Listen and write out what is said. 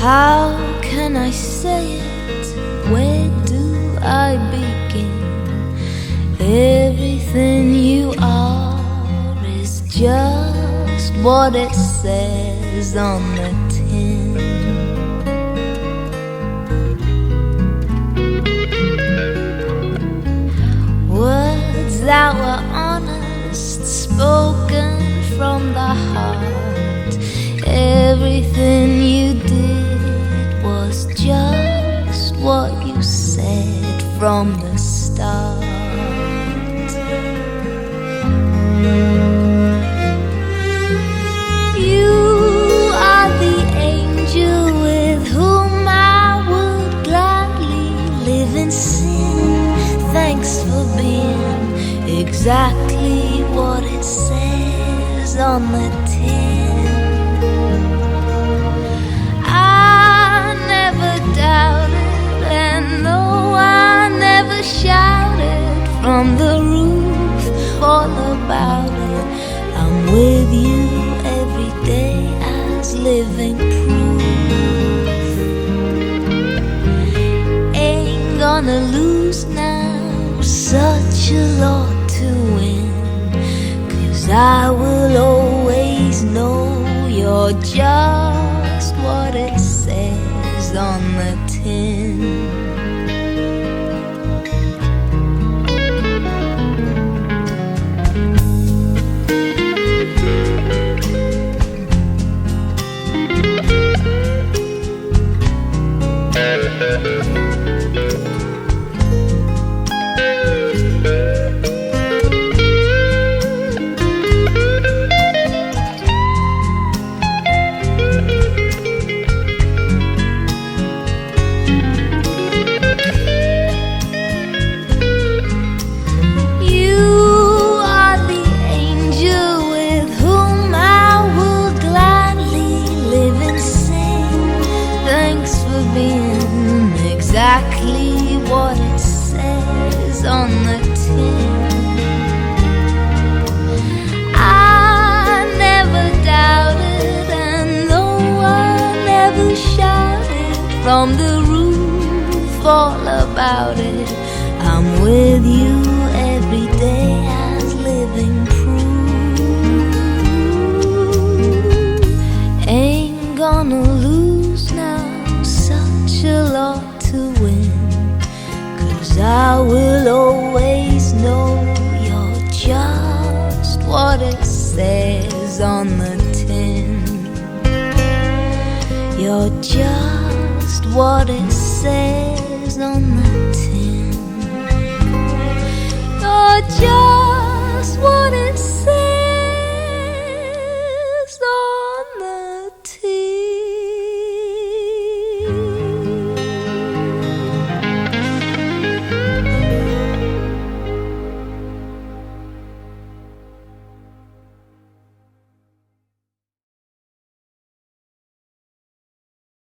How can I say it? Where do I begin? Everything you are is just what it says on the tin. Words that were honest, spoken from the heart. Everything you did was just what you said from the start. You are the angel with whom I would gladly live in sin. Thanks for being exactly what it says on the tin. I never doubted, and though I never shouted from the roof all about it, I'm with you every day as living proof. Ain't gonna lose now, such a lot to win, 'cause I will always know you're just what it says on the tin. Exactly what it says on the tin. I never doubted, and though I never shouted from the roof all about it, I'm with you every day as living proof. Ain't gonna lose now, such a lot to win, 'cause I will always know you're just what it says on the tin. You're just what it says on the tin. You're just